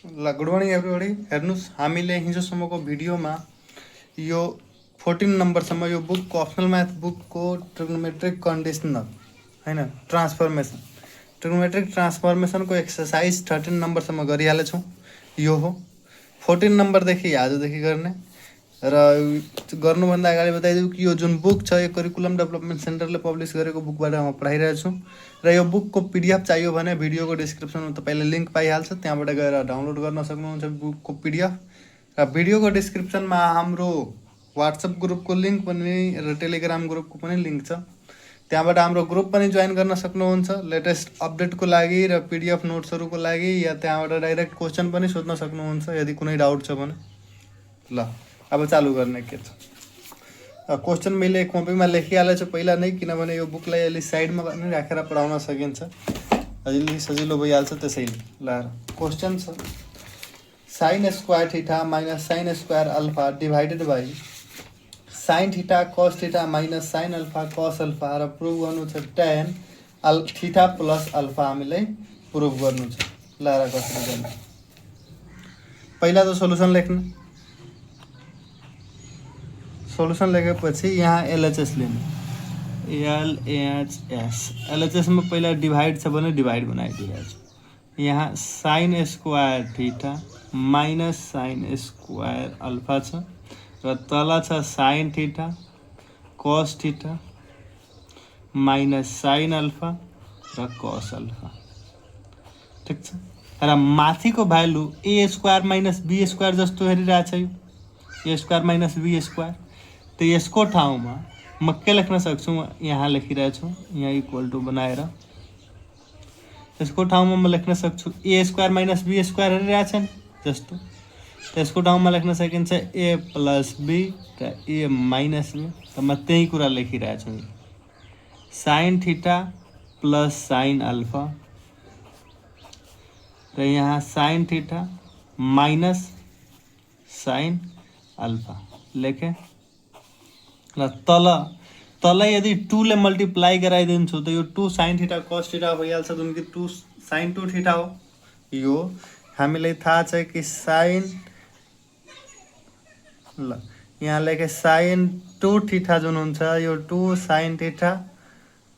Good morning everybody. हेर्नुहोस्, हामीले हिजोसम्मको भिडियोमा यो 14 नम्बरसम्म यो बुकको अप्सनल म्याथ बुकको ट्रिग्नोमेट्रिक कन्डिसनल होइन ट्रिग्नोमेट्रिक ट्रान्सफर्मेसनको एक्सर्साइज 13 नम्बरसम्म गरिहालेछौँ। यो हो 14 नम्बरदेखि आजदेखि गर्ने र गर्नुभन्दा अगाडि बताइदिउँ कि यो जुन बुक छ यो करिकुलम डेभलपमेन्ट सेन्टरले पब्लिस गरेको बुकबाट म पढाइरहेको छु र यो बुकको पिडिएफ चाहियो भने भिडियोको डिस्क्रिप्सनमा तपाईँले लिङ्क पाइहाल्छ, त्यहाँबाट गएर डाउनलोड गर्न सक्नुहुन्छ बुकको पिडिएफ। र भिडियोको डिस्क्रिप्सनमा हाम्रो वाट्सएप ग्रुपको लिङ्क पनि र टेलिग्राम ग्रुपको पनि लिङ्क छ, त्यहाँबाट हाम्रो ग्रुप पनि जोइन गर्न सक्नुहुन्छ लेटेस्ट अपडेटको लागि र पिडिएफ नोट्सहरूको लागि, या त्यहाँबाट डाइरेक्ट क्वेसन पनि सोध्न सक्नुहुन्छ यदि कुनै डाउट छ भने। ल अब चालू गर्ने के छ, क्वेसन मैले कपीमा लेखिहालेको छु पहिला नै, किनभने यो बुकलाई अलि साइडमा पनि राखेर पढाउन सकिन्छ, अलि सजिलो भइहाल्छ त्यसैले। ल क्वेसन छ, sign square theta minus sine square alpha divided by sine theta cos theta minus sine alpha cos alpha र प्रुभ गर्नु छ टेन थीटा प्लस अल्फा हामीलाई प्रुभ गर्नु छ। ल र कसरी गर्ने, पहिला त सोलुसन लेख्नु। सोलुसन लेखेपछि यहाँ एलएचएस लिनु, एलएचएस। एलएचएसमा पहिला डिभाइड छ भने डिभाइड बनाइदिरहेको छु। यहाँ sine square theta minus sine square alpha छ र तल छ sine theta cos theta minus sine alpha र कस अल्फा, ठिक छ। र माथिको value A square minus B square जस्तो हेरिरहेछ, यो A square minus B square. तो यसको ठाउँमा म के लेख्न सक्छु, यहाँ लेखिरहेको छु, यहाँ इक्वल टू बनाएर यसको ठाउँमा म लेख्न सक्छु ए स्क्वायर माइनस बी स्क्वायर हेरिरहेछ नि जस्तो, त्यसको ठाउँमा लेख्न सकिन्छ ए प्लस बी र ए माइनस बी। त म त्यही कुरा लेखिरहेको छु, sine theta plus sine alpha र यहाँ sine theta minus sine alpha लेखेँ। र तल यदि 2 ले मल्टिप्लाई गराइदिन्छु त यो 2 साइन थीटा कस थीटा भइहाल्छ, जुन कि 2 साइन 2 थीटा हो। यो हामीलाई थाहा छ कि साइन, ल यहाँ लेखे साइन 2 थीटा जुन हुन्छ यो 2 साइन थीटा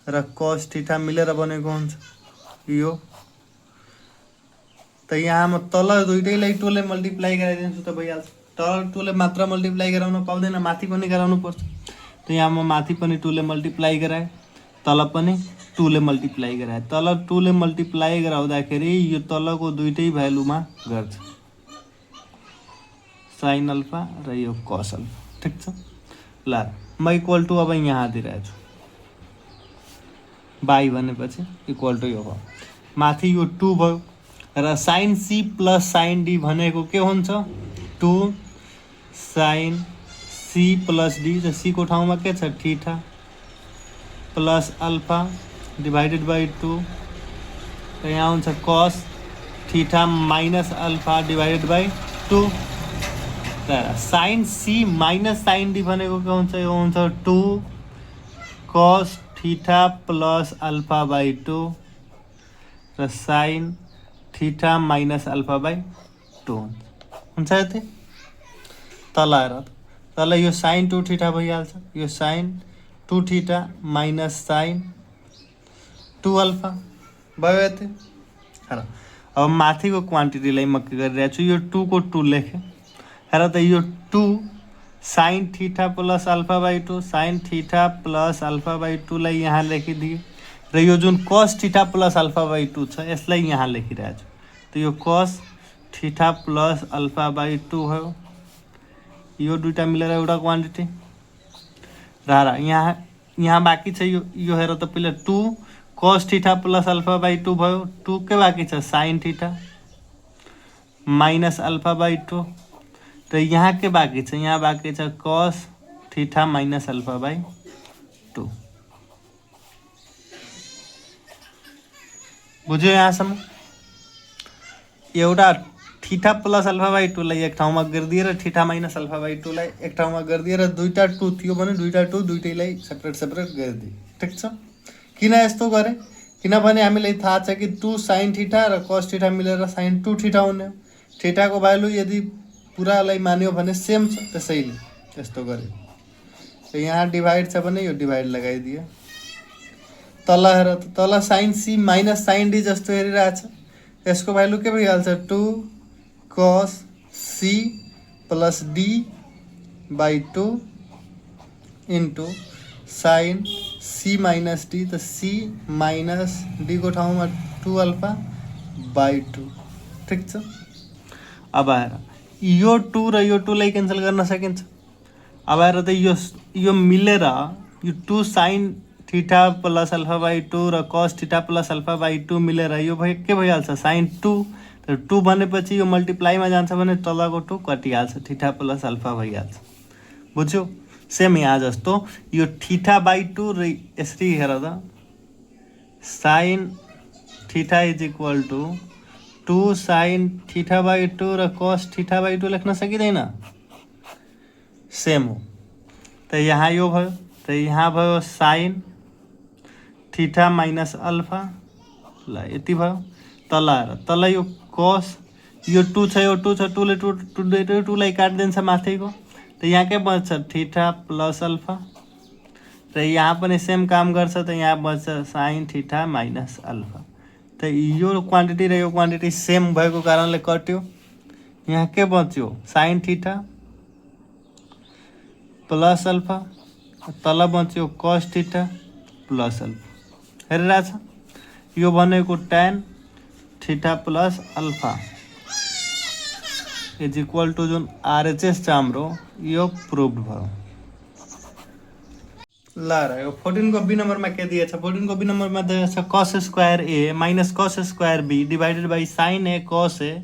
र कस थीटा मिलेर बनेको हुन्छ यो। त यहाँ म तल दुइटैलाई 2 ले मल्टिप्लाई गराइदिन्छु त भइहाल्छ। तल 2 ले मात्र मल्टिप्लाई गराउन पाउँदैन, माथि पनि गराउनु पर्छ। तो यहाँ म माथि पनि 2 ले मल्टिप्लाई गराएँ, तल पनि 2 ले मल्टिप्लाई गराएँ। तल 2 ले मल्टिप्लाई गराउँदाखेरि यो तलको दुइटै भ्यालुमा गर्छ, साइन अल्फा र यो कस अल्फा, ठिक छ। ल म इक्वल टू अब यहाँ दिइरहेको छु, बाई भनेपछि इक्वल टू यो भयो, माथि यो 2 भयो र sine C plus sine D भनेको के हुन्छ, 2 साइन सी प्लस डी। र सी को ठाउँमा के छ theta plus alpha divided by 2 र यहाँ हुन्छ cos theta minus alpha divided by 2। र sine C minus sine D भनेको के हुन्छ, यो हुन्छ 2 cos theta plus alpha by 2 र sign theta minus alpha by 2 हुन्छ यति। तल हेर, तल यो साइन 2 थीटा भइहाल्छ, यो sine 2 theta minus sine 2 alpha भयो यति। हेर अब माथिको क्वान्टिटीलाई म के गरिरहेको छु, यो 2 को 2 लेखेँ। हेर त यो 2 sine theta plus alpha by 2, sine theta plus alpha by 2 लाई यहाँ लेखिदिएँ र यो जुन cos theta plus alpha by 2 छ यसलाई यहाँ लेखिरहेको छु। त यो cos theta plus alpha by 2 भयो, यो दुईटा मिलेर एउटा क्वान्टिटी। र यहाँ बाँकी छ यो हेर त पहिला 2 cos theta plus alpha by 2 भयो, 2 के बाँकी छ sine theta minus alpha by 2 र यहाँ के बाँकी छ, यहाँ बाँकी छ कस थीटा माइनस अल्फा बाई 2। बुझ्यो यहाँसम्म? एउटा थीटा प्लस अल्फा बाई 2 लाई एक ठाउँमा गरिदिएर थीटा माइनस अल्फा बाई 2 लाई एक ठाउँमा गरिदिएर दुईटा 2 थियो भने दुईटा 2 दुईटैलाई सेपरेट गरिदिए, ठिक छ। किन यस्तो गरेँ, किनभने हामीलाई थाहा छ कि 2 साइन थीटा र कस थीटा मिलेर साइन 2 थीटा हुने, थीटाको भ्यालु यदि पुरालाई मान्यो भने सेम छ त्यसैले यस्तो गर्यो। तो यहाँ डिभाइड छ भने यो डिभाइड लगाइदियो। तल हेर त, तल sine C minus sine D जस्तो हेरिरहेछ। यसको भ्यालु के भइहाल्छ 2 cos C plus D by 2 into sine C minus D. त सी माइनस डी को ठाउँमा 2 अल्फा बाई 2। ठिक छ। अब आएर यो 2 र यो 2 लाई क्यान्सल गर्न सकिन्छ। अब आएर त यो मिलेर यो 2 sine theta plus alpha by 2 र cos theta plus alpha by 2 मिलेर यो के भइहाल्छ साइन 2। तर 2 भनेपछि यो मल्टिप्लाईमा जान्छ भने तलको 2 कटिहाल्छ, थीटा प्लस अल्फा भइहाल्छ। बुझ्यो? सेम यहाँ जस्तो यो थीटा बाई 2 र यसरी हेर त, sine theta is equal to 2 sine theta by 2 र कस थीटा बाई 2 लेख्न सकिँदैन? सेम हो। त यहाँ यो भयो, त यहाँ भयो साइन थीटा माइनस अल्फा। ल यति भयो। तल आएर तल यो कस, यो 2 छ, यो 2 छ, 2 ले 2 लाई काटिदिन्छ माथिको। त यहाँ के बच्छ थीटा प्लस अल्फा। र यहाँ पनि सेम काम गर्छ। त यहाँ बच्छ साइन थीटा माइनस अल्फा। त यो क्वान्टिटी र यो क्वान्टिटी सेम भएको कारणले कट्यो। यहाँ के बच्यो साइन थीटा प्लस अल्फा, तल बच्यो कस थीटा प्लस अल्फा। हेरिरहेछ? यो भनेको tan theta plus alpha is equal to जुन आरएचएस छ हाम्रो यो प्रुभड भयो। ल र यो 14 को बी नम्बरमा के दिएछ? 14 को बी नम्बरमा दिएछ cos square A minus cos square B divided by sine A cos A.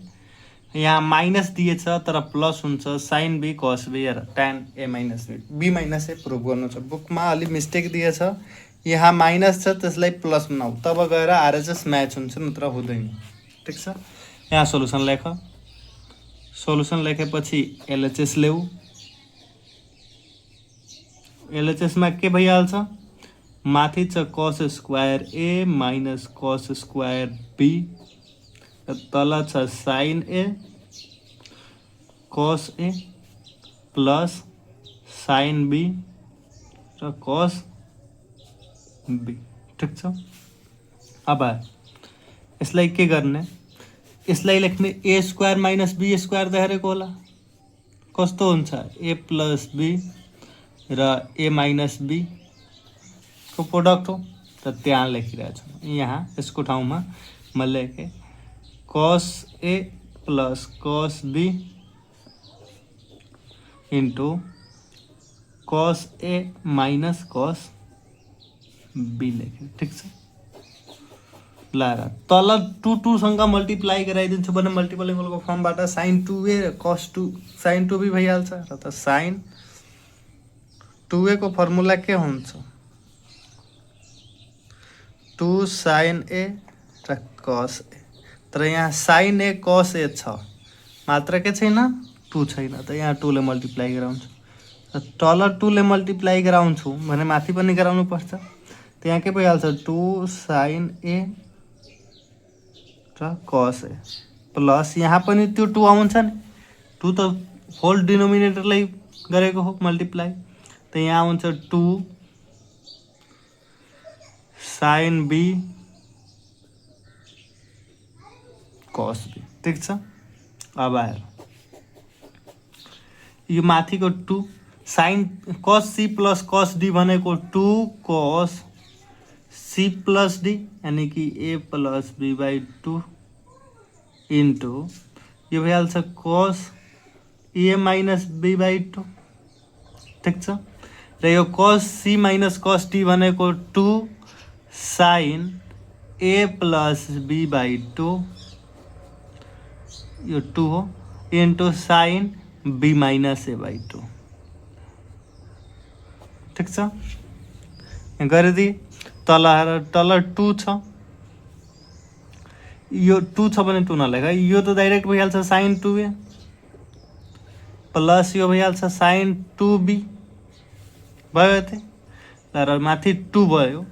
यहाँ माइनस दिएछ तर प्लस हुन्छ साइन बी cos बी र tan A minus B minus A prove गर्नु छ। बुकमा अलि मिस्टेक दिएछ, यहाँ माइनस छ त्यसलाई प्लस बनाऊ, तब गएर आरएचएस म्याच हुन्छ, नत्र हुँदैन। ठिक छ। यहाँ सोलुसन लेख। सोलुसन लेखेपछि एलएचएस ल्याऊ। एलएचएसमा के भइहाल्छ? माथि छ cos square A minus cos square B, तल छ sine A cos A plus sine B र cos बी। ठिक छ। अब यसलाई के गर्ने? यसलाई लेख्ने A square minus B square देखेको होला। कस्तो हुन्छ ए प्लस बी र ए माइनस बी को प्रोडक्ट हो। त त्यहाँ लेखिरहेको छु। यहाँ यसको ठाउँमा म लेखेँ cos A plus cos B into cos A minus cos B लेखेँ। ठिक छ। ल तल 2 सँग मल्टिप्लाई गराइदिन्छु भने मल्टिपल एङ्गलको फर्मबाट साइन 2a र cos 2 साइन 2b भइहाल्छ। र त साइन 2a को फर्मुला के हुन्छ 2 साइन ए र cos ए। तर यहाँ साइन ए cos ए छ, मात्र के छैन 2 छैन। त यहाँ 2 ले मल्टिप्लाई गराउँछु। र तल 2 ले मल्टिप्लाई गराउँछु भने माथि पनि गराउनु पर्छ। त यहाँ के भइहाल्छ 2 साइन ए र cos ए प्लस यहाँ पनि त्यो 2 आउँछ नि, 2 त होल डिनोमिनेटरलाई गरेको हो मल्टिप्लाई। त यहाँ आउँछ 2 साइन बी cos बी। ठिक छ। अब आएर यो माथिको 2 sine cos C plus cos D भनेको 2 cos सी प्लस डी यानी कि A plus B by 2 into यो भइहाल्छ cos A minus B by 2। ठिक छ। र यो cos C minus cos D भनेको 2 sine A plus B by 2, यो 2 हो, into sine B minus A by 2। ठिक छ। गरिदिए तल 2 छ, यो 2 छ भने 2 नलेख। यो त डाइरेक्ट भइहाल्छ साइन 2a प्लस यो भइहाल्छ साइन 2b भयो। यतै र माथि 2 भयो।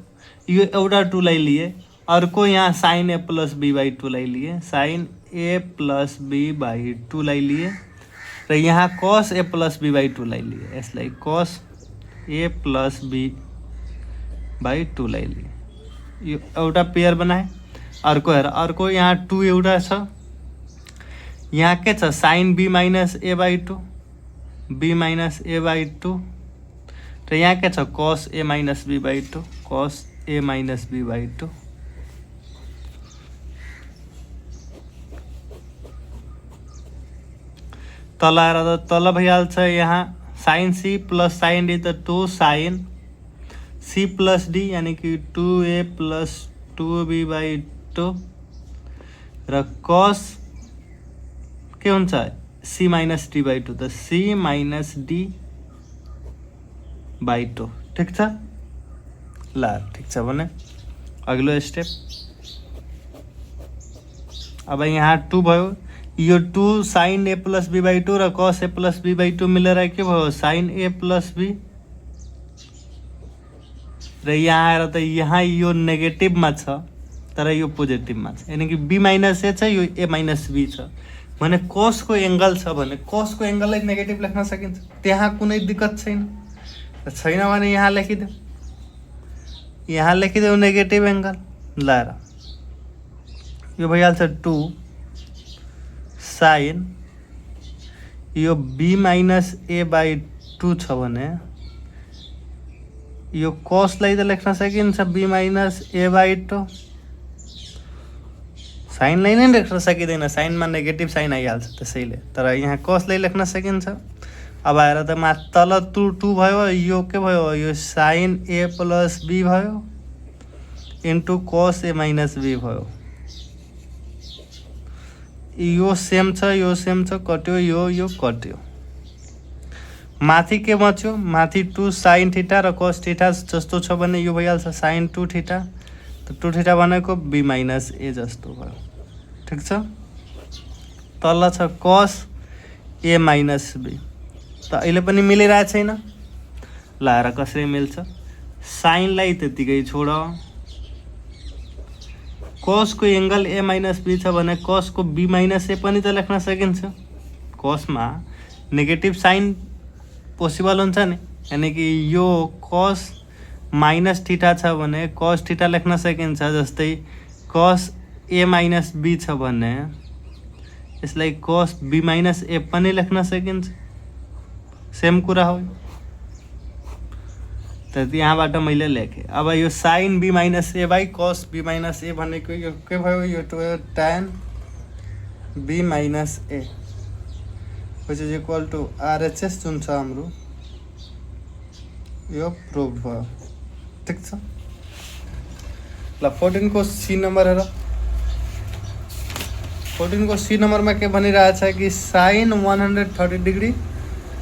यो एउटा 2 लाई लिए, अर्को यहाँ sine A plus B by 2 लाई लिए, sine A plus B by 2 लाई लिए र यहाँ कस ए प्लस बी बाई 2 लाई लिए, यसलाई कस ए प्लस बी बाई 2 लाई लिए। यो एउटा पेयर बनाए। अर्को हेर, अर्को यहाँ 2 एउटा छ, यहाँ के छ sine B minus A by 2, B minus A by 2 र यहाँ के छ कस ए माइनस बी बाई 2, कस ए माइनस बी बाई 2। तल आएर त तल भइहाल्छ यहाँ sine C plus sine D त 2 साइन सी प्लस डी यानी कि 2a प्लस 2b बाई 2 र कस के हुन्छ सी माइनस डी बाई 2 त सी माइनस डी बाई 2। ठिक छ ल, ठिक छ भने अगिलो स्टेप। अब यहाँ 2 भयो, यो 2 sine A plus B by 2 र कस ए प्लस बी बाई 2 मिलेर के भयो साइन ए प्लस बी र यहाँ आएर त यहाँ यो नेगेटिभमा छ तर यो पोजिटिभमा छ, यानी कि बी माइनस ए छ, यो ए माइनस बी छ भने कसको एङ्गल छ भने कसको एङ्गललाई नेगेटिभ लेख्न सकिन्छ, त्यहाँ कुनै दिक्कत छैन। छैन भने यहाँ लेखिदेऊ, यहाँ लेखिदेऊ नेगेटिभ एङ्गल लाएर यो भइहाल्छ 2 साइन यो बी माइनस ए बाई 2 छ भने यो कसलाई त लेख्न सकिन्छ बी माइनस ए बाई 2, साइनलाई नै लेख्न सकिँदैन, साइनमा नेगेटिभ साइन आइहाल्छ त्यसैले, तर यहाँ कसलाई लेख्न सकिन्छ। अब आएर त तल 2 भयो, यो के भयो yo sign A plus be भयो इन्टु कस ए माइनस बी भयो, यो सेम छ यो सेम छ, कट्यो यो कट्यो। माथि के बच्यो, माथि 2 साइन थीटा र कस थीटा जस्तो छ भने यो भइहाल्छ साइन 2 थीटा, त 2 थीटा भनेको बी माइनस ए जस्तो भयो। ठिक छ, तल छ कस ए माइनस बी, त अहिले पनि मिलिरहेको छैन। लाएर कसरी मिल्छ, साइनलाई त्यतिकै छोड, कसको एङ्गल ए माइनस बी छ भने कसको बी माइनस ए पनि त लेख्न सकिन्छ, कसमा नेगेटिभ साइन पोसिबल हुन्छ नि, यानी कि यो कस माइनस थीटा छ भने कस थीटा लेख्न सकिन्छ, जस्तै कस ए माइनस बी छ भने यसलाई कस बी माइनस ए पनि लेख्न सकिन्छ, सेम कुरा हो। त यहाँबाट मैले लेखेँ। अब यो sine B minus A by cos B minus A भनेको यो के भयो, यो tan B minus A which is equal to RHS जुन छ हाम्रो यो प्रुभ भयो। ठिक छ ल, 14 को सी नंबर हेर, 14 को सी नंबरमा के भनिरहेछ कि sine 130 degree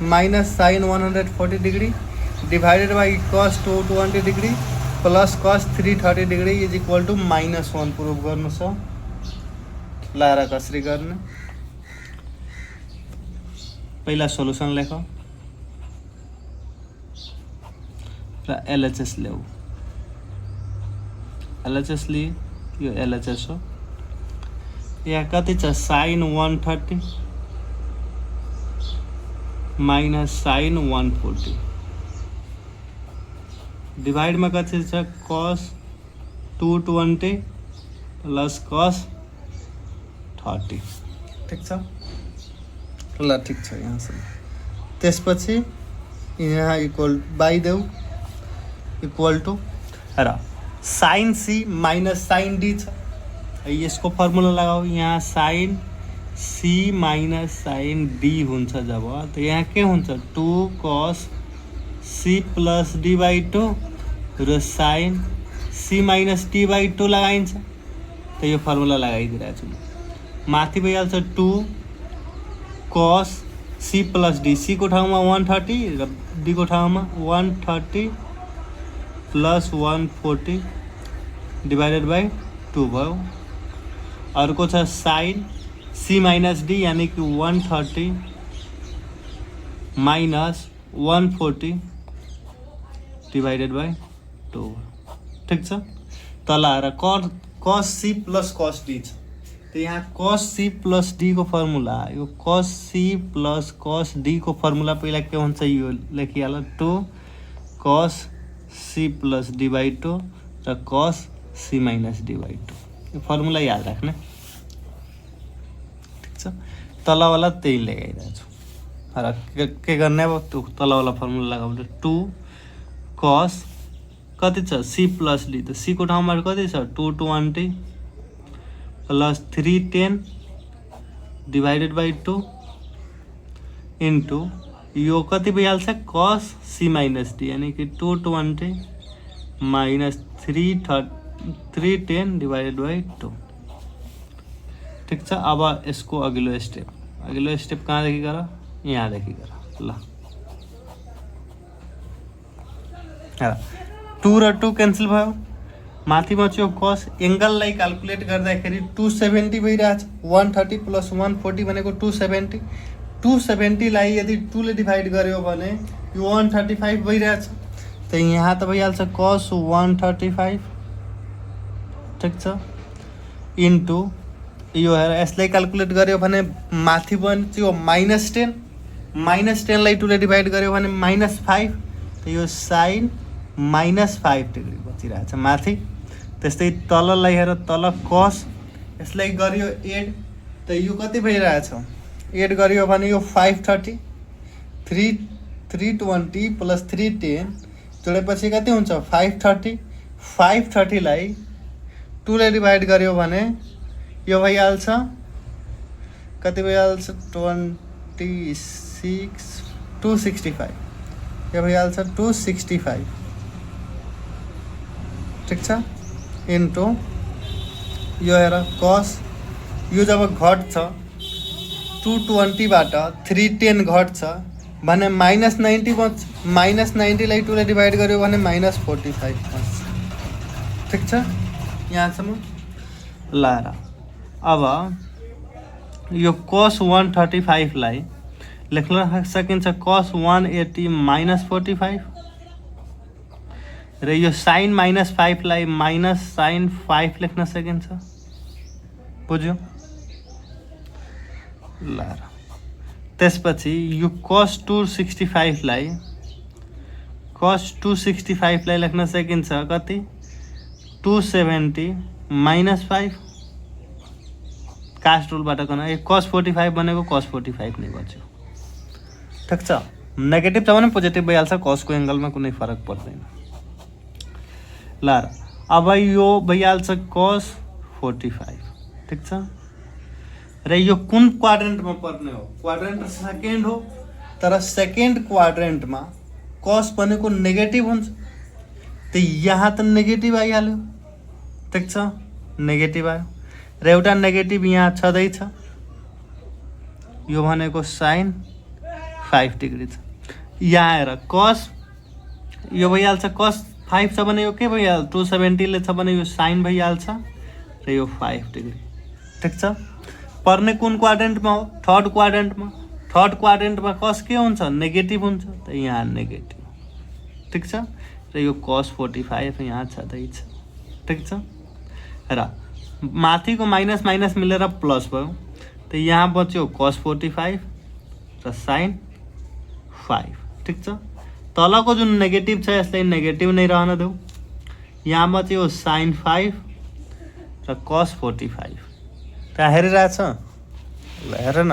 minus sine 140 degree divided by cos 220 degree plus cos 330 degree is equal to -1 prove गर्नु छ। लाएर कसरी गर्ने, पहिला सोलुसन लेख र एलएचएस ल्याऊ, एलएचएस लिए, यो एलएचएस हो। यहाँ कति छ साइन 130 माइनस साइन 140 डिवाइड में कति छ कस 220 प्लस कस 30। ठिक छ ल, ठिक छ यहाँसम्म। त्यसपछि यहाँ इक्वल बाई देऊ इक्वल टू र sine C minus sine D छ, यसको फर्मुला लगाऊ। यहाँ sine C minus sine D हुन्छ जब, त यहाँ के हुन्छ 2 कस सी प्लस डी बाई 2 र sine C minus D by 2 लगाइन्छ, त यो फर्मुला लगाइदिरहेको छु। माथि भइहाल्छ 2 कस सी प्लस डी, सी को ठाउँमा 130 र डी को ठाउँमा 130 प्लस 140 डिवाइडेड बाई 2 भयो। अर्को छ साइन सी माइनस डी यानी कि 130 माइनस 140 डिवाइडेड बाई 2। ठिक छ, तल आएर कस सी प्लस कस डी छ, तो यहाँ cos c प्लस डी को फर्मूला यो cos c plus cos d को फर्मूला पहिला के हुन्छ यो लेखिहाल 2 cos c plus D by 2 र cos c minus D by 2 यो फर्मूला याद राख्ने ठिक छ तलवाला त्यही लगाइरहेको छु र के गर्ने अब त्यो तलवाला फर्मूला लगाउँदा 2 cos कति छ c प्लस डी त c को ठाउँमा कति छ 220 प्लस 310 डिवाइडेड बाई 2 इन्टु यो कति भइहाल्छ cos c माइनस डी यानी कि 220 माइनस 310 डिवाइडेड बाई 2 ठिक छ। अब यसको अघिल्लो स्टेप कहाँदेखि गर यहाँदेखि गर ल 2 र 2 क्यान्सल भयो माथि बच्यो cos एङ्गललाई क्याल्कुलेट गर्दाखेरि 270 भइरहेछ 130 प्लस 140 भनेको 270 270 लाई यदि 2 ले डिवाइड गर्यो भने यो 135 भइरहेछ त यहाँ त भइहाल्छ cos 135 ठिक छ इन्टु यो हेर यसलाई क्याल्कुलेट गर्यो भने माथि बन्छ -10 लाई 2 ले डिवाइड गर्यो भने -5 त यो sin -5 डिग्री बचिरहेछ माथि। त्यस्तै तललाई हेर तल cos यसलाई गरियो एड त यो कति भइरहेछ एड गरियो भने यो 530 320 प्लस 310 जोडेपछि कति हुन्छ 530 लाई 2 ले डिवाइड गर्यो भने यो भइहाल्छ कति भइहाल्छ 265 यो भइहाल्छ 265 ठिक छ इन्टु यो हेर cos यो जब घट्छ 220 बाट 310 घट्छ भने -90 बन्छ -90 लाई 2 ले डिवाइड गर्यो भने -45 बन्छ ठिक छ यहाँसम्म ल र अब यो cos 135 लाई लेख्न सकिन्छ cos 180 -45 र यो sin -5 लाई sin 5 लेख्न सकिन्छ बुझ्यो ल त्यसपछि यो cos 265 लाई लेख्न सकिन्छ कति 270 -5 कास्ट रुलबाट गर्न cos 45 भनेको cos 45 नै बच्यो ठिक छ नेगेटिभ छ भने पोजिटिभ भइहाल्छ cos को एङ्गलमा कुनै फरक पर्दैन ल अब यो भइहाल्छ cos 45 ठिक छ र यो कुन क्वाड्रेन्टमा पर्ने हो क्वाड्रेन्ट सेकेन्ड हो तर सेकेन्ड क्वाड्रेन्टमा cos भनेको नेगेटिभ हुन्छ त यहाँ त नेगेटिभ आइहाल्यो ठिक छ नेगेटिभ आयो र एउटा नेगेटिभ यहाँ छँदैछ यो भनेको sin 5 डिग्री छ यहाँ आएर cos यो भइहाल्छ cos 5 छ भने यो के भइहाल्छ 270 ले छ भने यो sin भइहाल्छ र यो 5 डिग्री ठिक छ पर्ने कुन क्वाड्रेन्टमा हो थर्ड क्वाड्रेन्टमा cos के हुन्छ नेगेटिभ हुन्छ त यहाँ नेगेटिभ ठिक छ र यो cos 45 यहाँ छँदैछ ठिक छ र माथिको माइनस माइनस मिलेर प्लस भयो त यहाँ बच्यो cos 45 र sin 5 ठिक छ तलको जुन नेगेटिभ छ यसलाई नेगेटिभ नै रहन देऊ यहाँ बच्यो sin 5 र cos 45 त्यहाँ हेरिरहेछ ल हेर न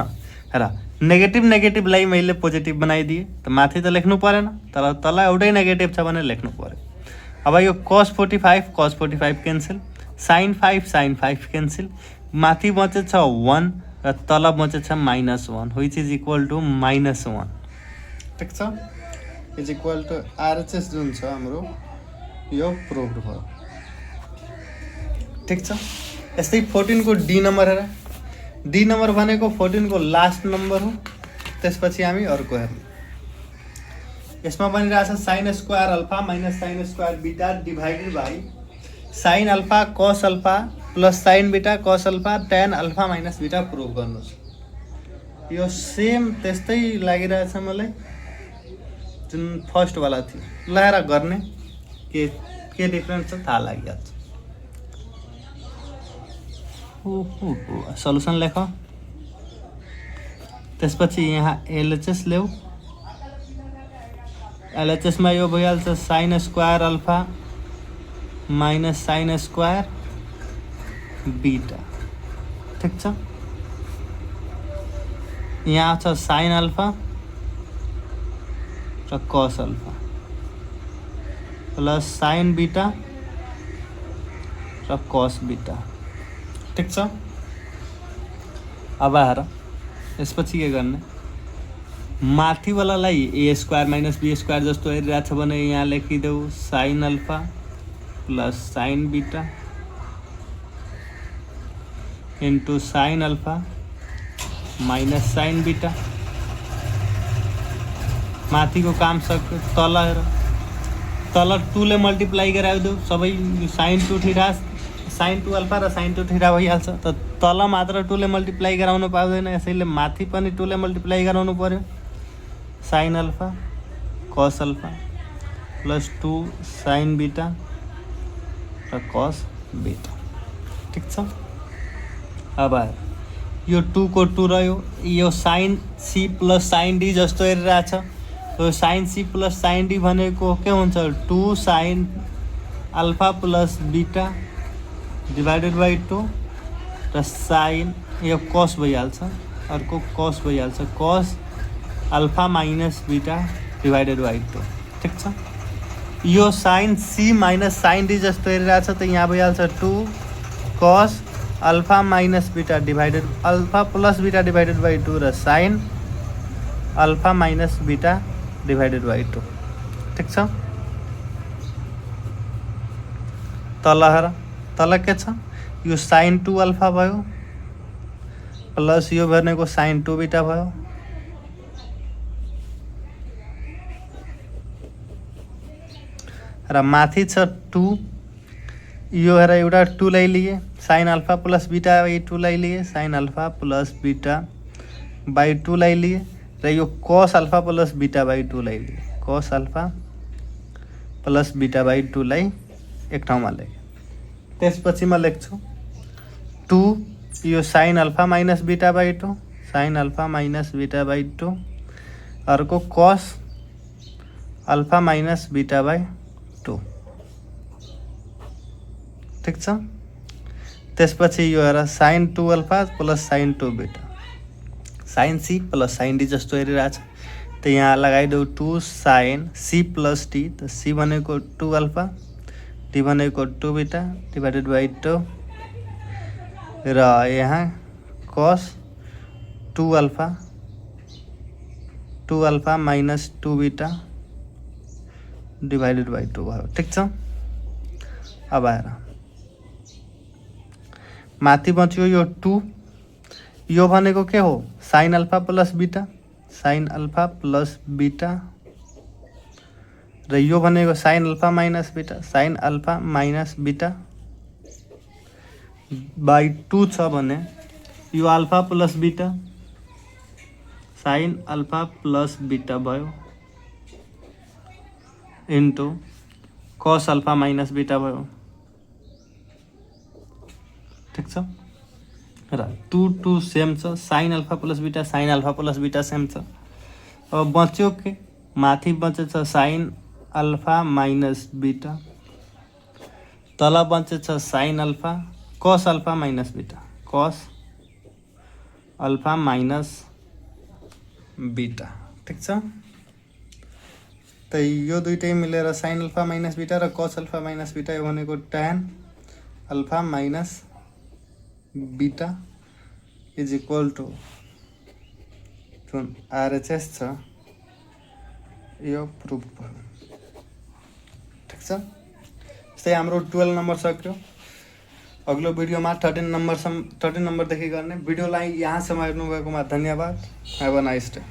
हेर नेगेटिभलाई मैले पोजिटिभ बनाइदिएँ त माथि त लेख्नु परेन तर तल एउटै नेगेटिभ छ भने लेख्नु पर्यो अब यो cos 45 क्यान्सल sin 5 क्यान्सल माथि बचेछ 1 र तल बचेछ -1 व्हिच इज इक्वल टु -1 ठिक छ इज इक्वल टु आरएचएस जुन छ हाम्रो यो प्रुभड भयो ठिक छ। यस्तै 14 को डी नम्बर हेर डी नम्बर भनेको 14 को लास्ट नम्बर हो त्यसपछि हामी अर्को हेर्ने यसमा बनिरहेछ sin square alpha minus sin square beta divided by sin alpha cos alpha plus sin beta cos alpha tan alpha minus beta prove गर्नुहोस् यो सेम त्यस्तै लागिरहेछ मलाई जुन फर्स्ट वाला थियो लाएर गर्ने के डिफरेन्स छ थाहा लागिहाल्छ सल्युसन लेख। त्यसपछि यहाँ एलएचएस ल्याऊ। एलएचएसमा यो भइहाल्छ sign square alpha minus sine square beta. ठिक छ। यहाँ छ साइन अल्फा र cos alpha plus sine beta र कस बीटा। ठिक छ। अब हेर यसपछि के गर्ने, माथिवालालाई A square minus B square जस्तो हेरिरहेछ भने यहाँ लेखिदेऊ sine alpha plus sine beta into sine alpha minus sine beta. माथिको काम सक्यो। तल हेर, तल 2 ले मल्टिप्लाई गराइदेऊ। सबै साइन 2 थीटा साइन 2 अल्फा र साइन 2 थीटा भइहाल्छ। त तल मात्र 2 ले मल्टिप्लाई गराउनु पाउँदैन, यसैले माथि पनि 2 ले मल्टिप्लाई गराउनु पर्यो। Sign alpha cos alpha plus 2 sign beta र कस बीटा। ठिक छ। अब यो 2 को 2 रह्यो। यो sine C plus sine D जस्तो हेरिरहेछ। यो sine C plus sine D भनेको के हुन्छ, 2 sine alpha plus beta divided by 2 र साइन यो कस भइहाल्छ, अर्को कस भइहाल्छ, cos alpha minus beta divided by 2। ठिक छ। यो sine C minus sine D जस्तो हेरिरहेछ त यहाँ भइहाल्छ 2 cos alpha minus beta divided alpha plus beta divided by 2 र sine alpha minus beta divided by 2। ठिक छ। तल हेर, तल के छ, यो साइन 2 अल्फा भयो प्लस यो भनेको साइन 2 बीटा भयो र माथि छ 2। यो हेर एउटा 2 लाई लिए sign alpha plus beta by 2 लाई लिए sign alpha plus beta by 2 लाई लिए र यो कस अल्फा प्लस बीटा बाई 2 लाई लिए कस अल्फा प्लस बीटा बाई 2 लाई एक ठाउँमा लेखेँ। त्यसपछि म लेख्छु 2 yo sign alpha minus beta by 2 sine alpha minus beta by 2 अर्को कस अल्फा माइनस बीटा बाई 2। ठिक छ। त्यसपछि यो हेर sine 2 alpha plus sine 2 beta sine C plus sine D जस्तो हेरिरहेछ त यहाँ लगाइदेऊ 2 साइन सी प्लस डी। त सी भनेको 2 अल्फा डी भनेको 2 बीटा डिभाइडेड बाई 2 र यहाँ कस 2 alpha minus 2 beta divided by 2 भयो। ठिक छ। अब आएर माथि बच्यो यो 2, यो भनेको के हो sine alpha plus beta sine alpha plus beta र यो भनेको sine alpha minus beta sine alpha minus beta by 2 छ भने यो alpha plus beta sine alpha plus beta भयो into cos alpha minus beta भयो। ठिक छ। र 2 सेम छ, sine alpha plus beta same छ। अब बच्यो के माथि बचेछ साइन अल्फा माइनस बीटा, तल बचेछ sine alpha cos alpha minus beta कस अल्फा माइनस बीटा। ठिक छ। त यो दुइटै मिलेर साइन अल्फा माइनस बीटा र कस अल्फा माइनस बीटा यो भनेको tan alpha minus beta is equal to जुन आरएचएस छ यो प्रुफ भयो। ठिक छ। यस्तै हाम्रो 12 नम्बर सक्यो। अग्लो भिडियोमा 13 नम्बरदेखि गर्ने। भिडियोलाई यहाँसम्म हेर्नुभएकोमा धन्यवाद। Have a nice day.